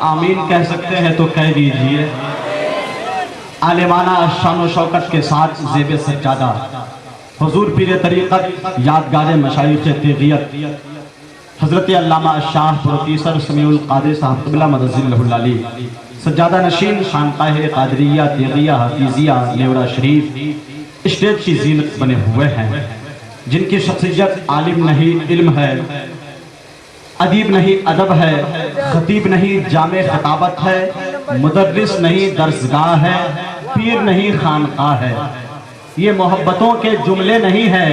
आमीन कह सकते हैं तो कह दीजिए। आलिमाना शान शौकत के साथ ज़ेब सज्जादा हुजूर पीर तरीक़त यादगार मशाइख़ तिग़ियत हज़रत अल्लामा शाह प्रोफेसर समीउल क़ादिर साहब क़िबला मदज़िल्लहुल आली सज्जादा नशीन खानक़ाह क़ादरिया तिग़िया हफ़ीज़िया नेवरा शरीफ स्टेज की ज़ीनत बने हुए हैं, जिनकी शख्सियत आलिम नहीं इल्म है, अदीब नहीं अदब है, खतीब नहीं जामे खताबत है, मुदर्रिस नहीं दर्सगाह है, पीर नहीं खानक़ाह है। ये मोहब्बतों के जुमले नहीं है।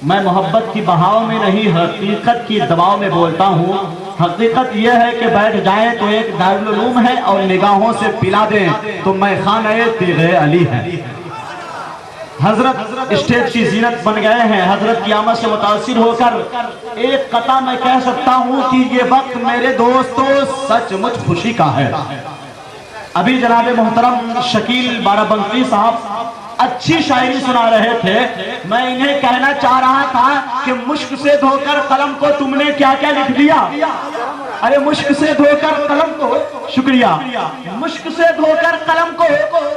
मैं मोहब्बत की बहाव में नहीं, हकीकत की दबाव में बोलता हूँ। हकीकत यह है कि बैठ जाए तो एक दारुल उलूम है और निगाहों से पिला दें तो मैं खाने तीग़े अली है। हजरत स्टेज की जीनत बन गए हैं। हजरत की आमद से मुतासिर होकर एक कता मैं कह सकता हूँ कि ये वक्त मेरे दोस्तों सचमुच खुशी का है। अभी जनाब मोहतरम शकील बाराबंकी साहब अच्छी शायरी सुना रहे थे। मैं इन्हें कहना चाह रहा था कि मुश्क से धोकर कलम को तुमने क्या क्या लिख दिया। अरे मुश्क से धोकर कलम को, शुक्रिया, मुश्क से धोकर कलम को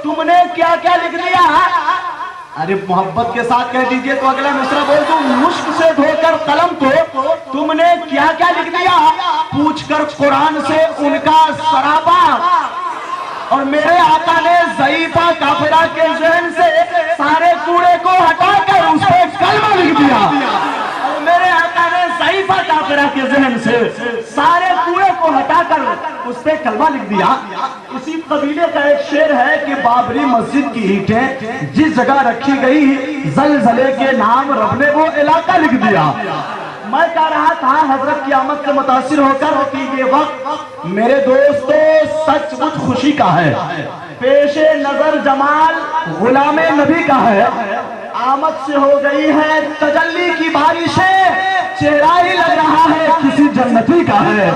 तुमने क्या क्या लिख दिया। अरे मोहब्बत के साथ कह दीजिए तो अगला मिसरा बोल दूं। मुश्क से धोकर कलम को तुमने क्या क्या लिख दिया, पूछकर कुरान से उनका सराबा। और मेरे आका ने ज़ईफ़ा काफिरा के ज़हन से सारे कूड़े को हटाकर उस पर कलमा लिख दिया। और मेरे आका ने ज़ईफ़ा काफिरा के ज़हन से सारे कूड़े को हटाकर उस पर कलमा लिख दिया। इसी कबीले का एक शेर है कि बाबरी मस्जिद की ईंटें जिस जगह रखी गई, ज़लज़ले के नाम रब ने वो इलाका लिख दिया। मैं कह रहा था हजरत की आमद से मुतासिर होकर कि ये वक्त मेरे दोस्तों सचमुच खुशी का है। पेशे नजर जमाल गुलामे नबी का है। आमद से हो गई है तजल्ली की बारिशें, चेहरा ही लग रहा है किसी जन्नती का है,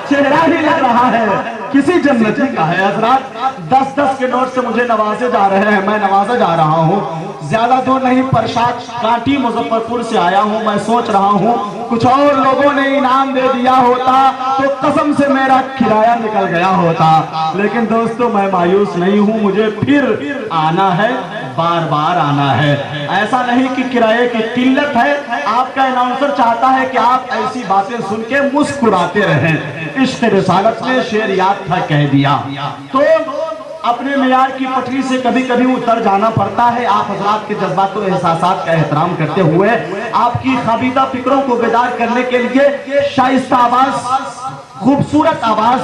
चेहरा ही लग रहा है किसी जन्नती का है। हजरत 10-10 के नोट से मुझे नवाजे जा रहे हैं, मैं नवाजा जा रहा हूँ। ज्यादा दूर नहीं, प्रसाद कांटी मुजफ्फरपुर से आया हूँ। मैं सोच रहा हूँ कुछ और लोगों ने इनाम दे दिया होता तो कसम से मेरा किराया निकल गया होता। लेकिन दोस्तों मैं मायूस नहीं हूँ, मुझे फिर आना है, बार बार आना है। ऐसा नहीं कि किराए की किल्लत है। आपका अनाउंसर चाहता है कि आप ऐसी बातें सुन के मुस्कुराते रहें। इश्क़ रिसालत में शेर याद था कह दिया तो अपने मियार की पटरी से कभी कभी उतर जाना पड़ता है। आप हजरात के जज्बात और एहसासात का एहतराम करते हुए आपकी खाबीदा फिक्रों को बेदार करने के लिए शाइस्ता आवाज, खूबसूरत आवाज,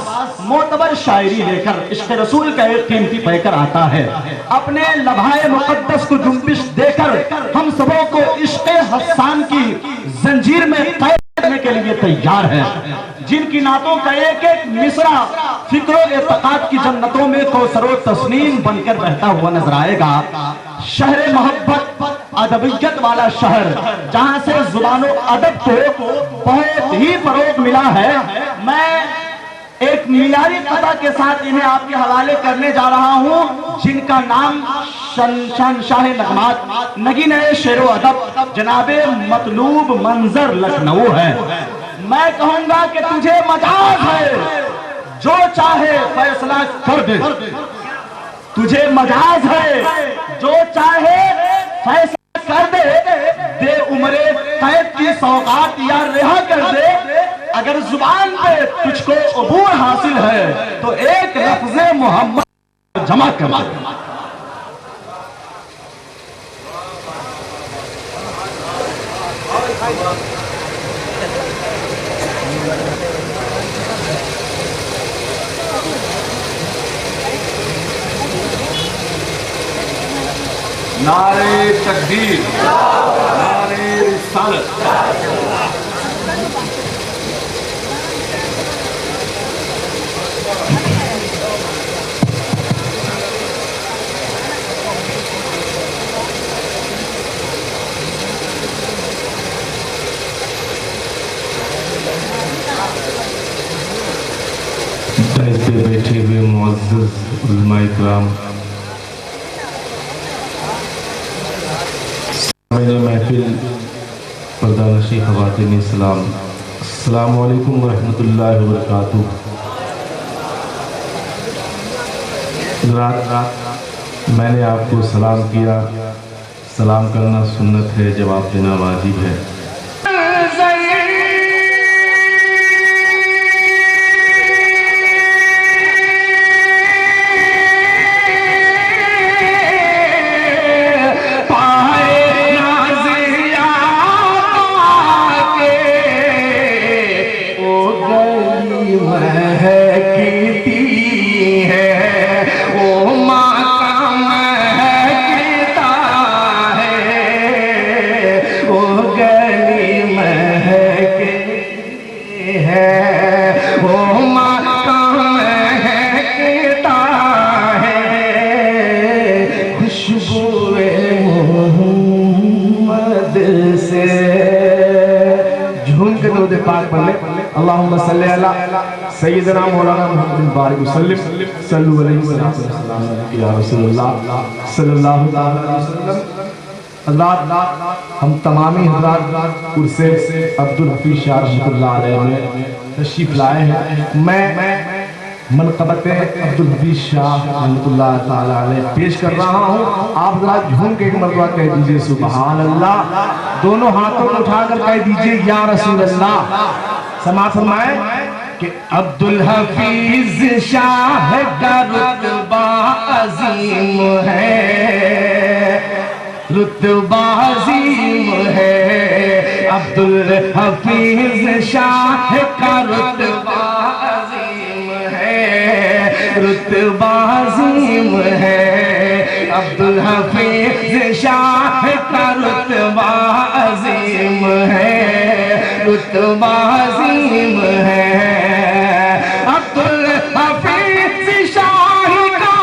मोतबर शायरी लेकर इश्क़ रसूल का एक कीमती पैकर आता है। अपने लम्हाए मुक़द्दस को जुम्बिश देकर हम सबों को इश्क़ हस्सान की जंजीर में कैद करने के लिए तैयार है। जिनकी नातों का एक एक मिसरा फिक्रो एतकाद की जन्नतों में कौसरो तस्नीम बनकर बहता हुआ नजर आएगा। शहर मोहब्बत अदबियत वाला शहर, जहां से जुबानो अदब को बहुत ही फरोग मिला है। मैं एक मियारी कथा के साथ इन्हें आपके हवाले करने जा रहा हूं, जिनका नाम शहंशाह नगमात नगीन शेरो अदब जनाबे मतलूब मंजर लखनऊ है। मैं कहूंगा कि तुझे मजाज है, जो चाहे फैसला कर दे। तुझे मजाज है, जो चाहे फैसला कर दे उम्रे कैद की सौगात या रिहा कर दे। अगर जुबान पे तुझको अबूर हासिल है तो एक लफ्ज़े मोहम्मद जमा कर दे। नारे तकबीर, नारे रिसालत। पे बैठे हुए मुअज़्ज़ज़ उलमा इकराम, मैंने महफिल पर्दानशी ख़वातीन इस्लाम, अस्सलामु अलैकुम व रहमतुल्लाहि व बरकातुहू। रात मैंने आपको सलाम किया। सलाम करना सुन्नत है, जवाब देना वाजिब है। पाक पढ़ ले अल्लाहुम्मा सल्ली अला सय्यिदना मौलाना मुहम्मद बारिक वसल्लम सल्लु अलैहि वसल्लम या रसूलुल्लाह सल्लल्लाहु अलैहि वसल्लम। हज़रात, हम तमामी हज़रात कुर्से अब्दुल हफीज शाह रहमतुल्लाह अलैह में तशरीफ लाए हैं। मैं मनक़बत अब्दुल हफीज शाह रहमतुल्लाह ताला अलैह पेश कर रहा हूँ। आप जरा झूम के एक मरतबा कह दीजिए सुभान अल्लाह। दोनों हाथों को उठाकर कह दीजिए या रसूल अल्लाह। समाअत फरमाएं कि अब्दुल हफीज शाह का रुतबा अजीम है, रुतबा अजीम है। अब्दुल हफीज शाह का रुतबा अजीम है, रुतबा अजीम है। अब्दुल हफीज शाह का रुतबा अजीम है, रुतबा अजीम है। अब्दुल हफीज शाह का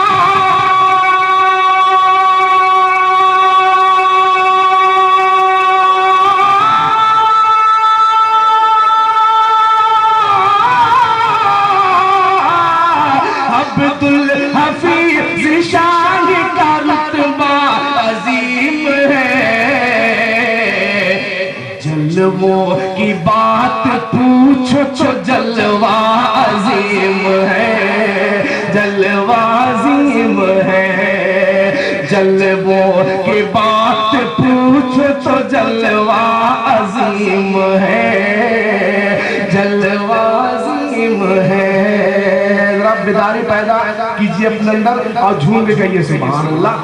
अब्दुल हफीज शाह का रुतबा अजीम है। जलवों की बात पूछो तो जलवा अजीम है, जलवा अजीम है। जलवों की बात पूछो तो जलवा अजीम है, जलवा अजीम है। बेदारी पैदा कीजिए अपने अंदर और झूम के कहिए सुभान अल्लाह।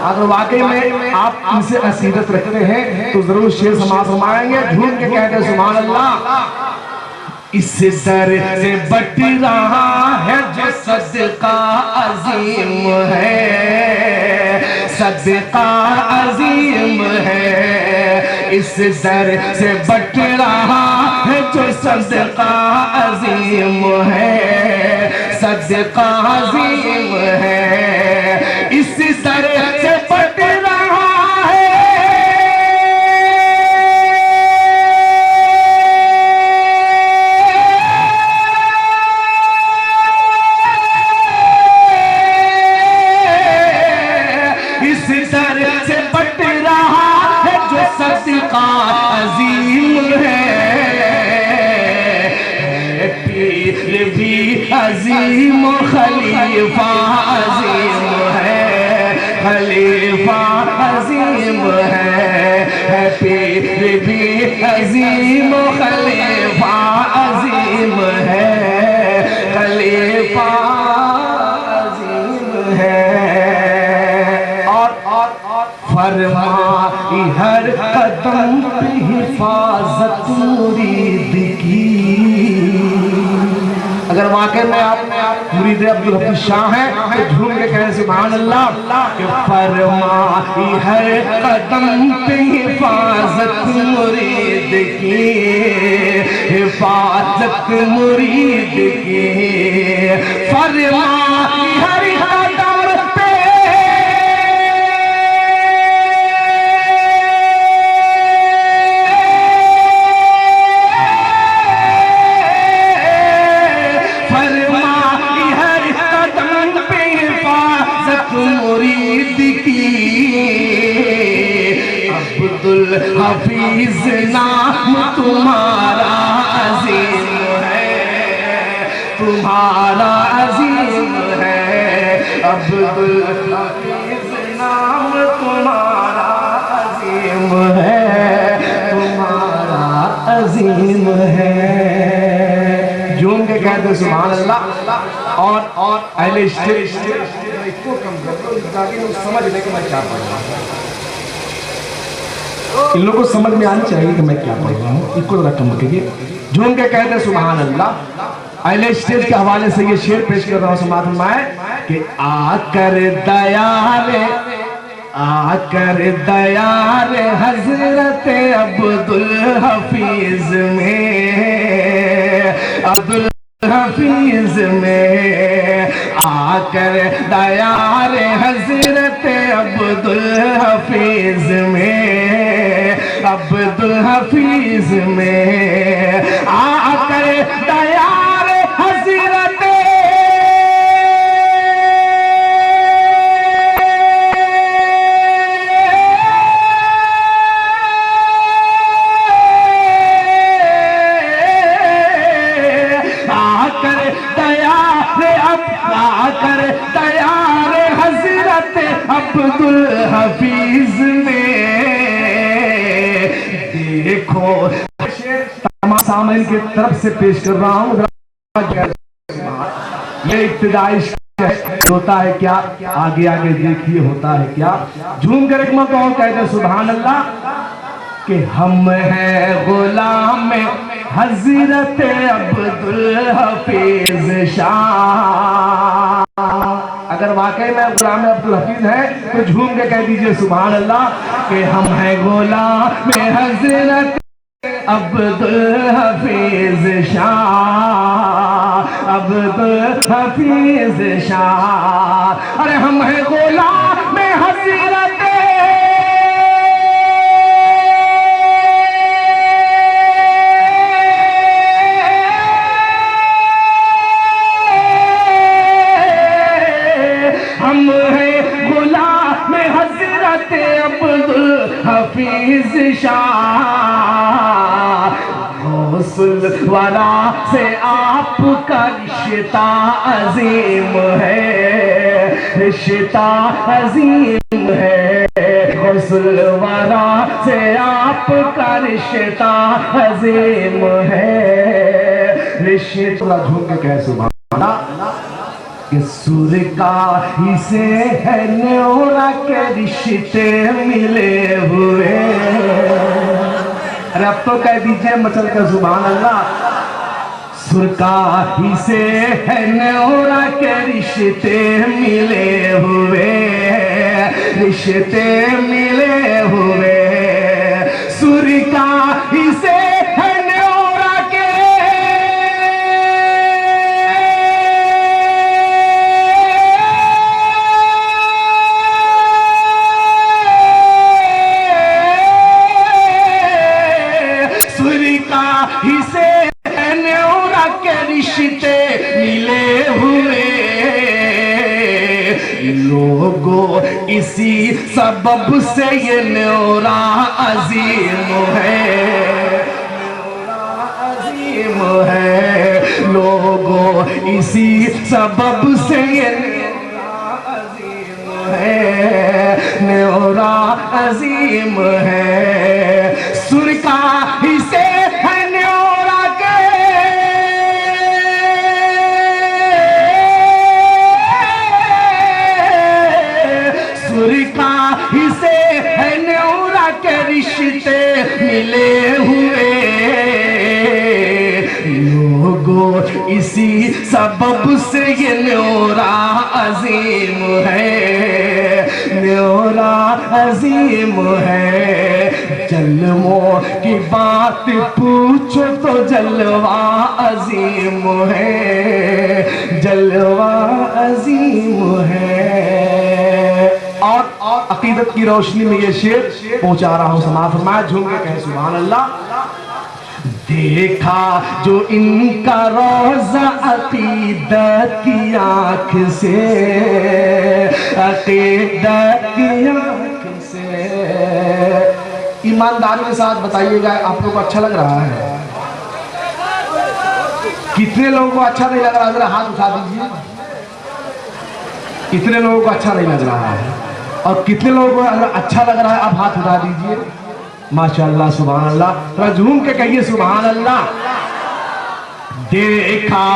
अगर वाकई में आप इनसे असीदत रखते हैं तो जरूर शेर समाज फरमाएंगे। झूम के कहते सुभान अल्लाह। इस दर से बट रहा है जो सदका अजीम है, सदका अजीम है। इस दर से बट रहा है जो सदका अजीम है, सदका अजीम है। इस दर से बट रहा है सदका अजीम है। पीर भी अजीम खलीफा अजीम है, खलीफा अजीम है। पीर भी अजीम खलीफा अजीम है, खलीफा अजीम है। और फरमाई हर कदम पे हिफाजत मुरीद की। अगर वाकई में आप मुरीद अब्दुल हफीज शाह हैं तो झूम के कहें सुभान अल्लाह। कि फरमाई हर कदम पे हिफाजत मुरीद की, हिफाजत मुरीद की। फरमाई हर कदम पे मुरीद की। अब्दुल हफीज नाम तुम्हारा अजीम है, तुम्हारा अजीम है। अब्दुल हफीज नाम तुम्हारा अजीम है, तुम्हारा अजीम है। झूम के कहते सुभान अल्लाह। और अहले स्टेज इसको कम कर दो ताकि लोग समझ ले कि मैं क्या पढ़ रहा हूँ। इन लोगों को समझ में आनी चाहिए कि मैं क्या पढ़ रहा हूँ। इसको जरा कम करिए। झूम के कहते सुभान अल्लाह। अहले स्टेज के हवाले से ये शेर पेश कर रहा हूँ समाज में कि आकर दयार हजरत अब्दुल हफीज में, अब्दुल हफीज में आकर दयार हजरत अब्दुल हफीज में, अब्दुल हफीज में आकर दयार हजरत दयार हजरत अब्दुल हफीज में देखो। तमाम सामईन की तरफ से पेश कर रहा हूँ। ये इब्तिदाई होता है क्या, आगे आगे देखिए होता है क्या। झूम कर एक मौका कहते सुभान अल्लाह कि हम हैं गुलाम हजरत अब्दुल हफीज शाह। अगर वाकई में गुलाम अब्दुल हफीज है तो झूम के कह दीजिए सुभान अल्लाह कि हम हैं गुलाम हजरत अब्दुल हफीज शाह, अब्दुल हफीज शाह। अरे हम हैं गुलाम हजरत हफीज शाह। गौसुल वरा से आपका रिश्ता अजीम है, रिश्ता अजीम है। गौसुल वरा से आपका रिश्ता अजीम है, रिश्ता। झूम के कह सुभान अल्लाह कि सुर का ही से है न्योरा के रिश्ते मिले हुए। अरे अब तो कह दीजिए मचल कर सुभान अल्लाह। सुर का ही से है न्योरा के रिश्ते मिले हुए, रिश्ते मिले हुए। सुर का ही से रिश्ते मिले हुए। लोगों इसी सबब से ये न्योरा अजीम है, न्योरा अजीम है। लोगों इसी सबब से ये न्योरा अजीम है, न्योरा अजीम है। सुर का हिस्से है न्योरा के, सुर का हिस्से है न्योरा के रिश्ते मिले हुए। लोगों इसी सबब से ये न्योरा अजीम है, न्योरा अजीम है। जलवों की बात पूछो तो जलवा अजीम है, जलवा अजीम है। और अकीदत की रोशनी में ये शेर पहुंचा रहा हूं। समाज फरमाया, झूम के कहे सुभान अल्लाह। देखा जो इनका रोजा अकीदत की आंख से, अकीदत की आंख से। ईमानदारी के साथ बताइएगा, आप लोगों को अच्छा लग रहा है? कितने लोगों को अच्छा नहीं लग रहा? जरा हाथ उठा दीजिए। कितने लोगों को अच्छा नहीं लग रहा है और कितने लोगों को अगर अच्छा लग रहा है आप हाथ उठा दीजिए। माशाअल्लाह सुभान अल्लाह, थोड़ा झूम के कहिए सुभान अल्लाह। देखा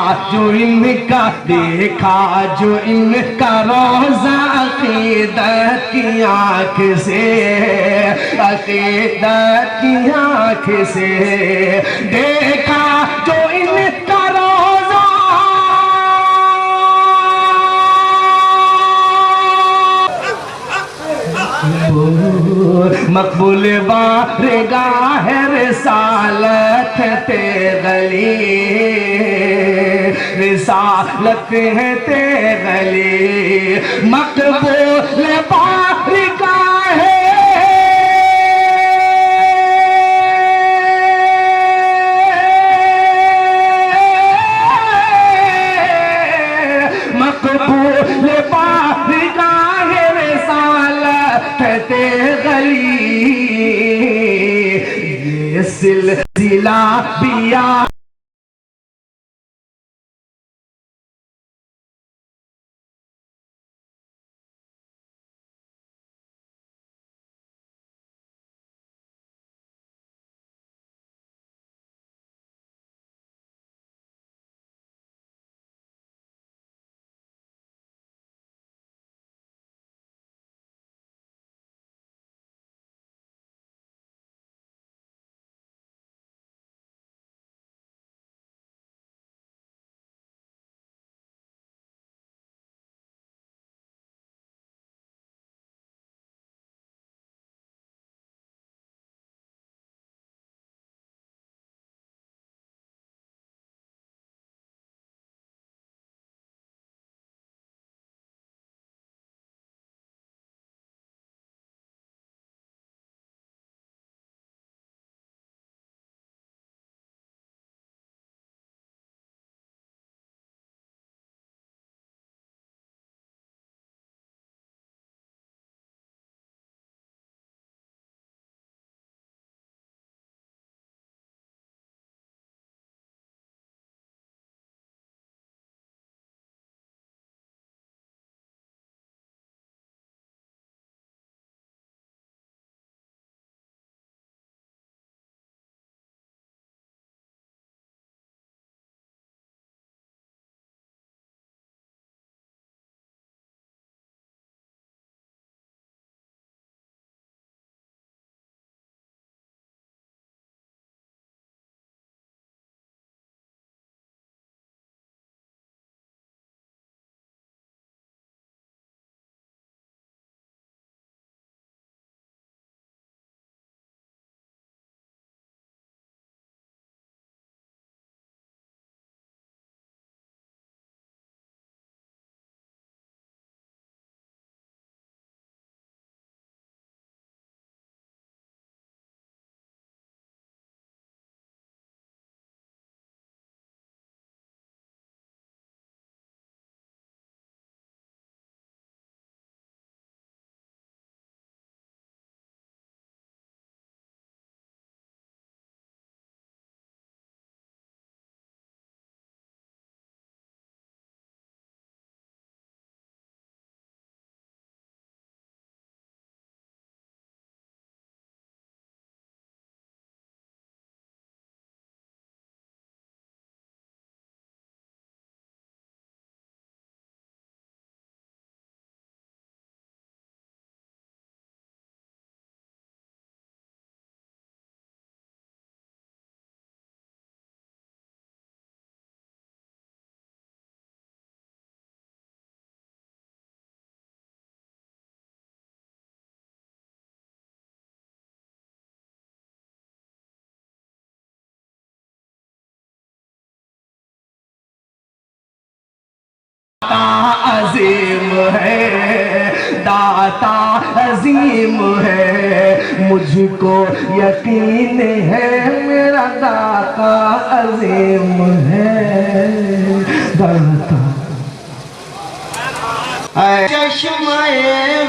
जो इनका रोज़ा अक़ीदत की आँख से, अक़ीदत की आँख से देखा जो इनका रोज़ा मकबूल बारगाह रिसालत ते गली, रिसालत है ते गली, मकबूल बारगाह मकबूल बारगाह रिसालत ते गली, ये सिलसिला बिया अजीम है, दाता अजीम है, मुझको यकीन है मेरा दाता अजीम है, दाता चश्मे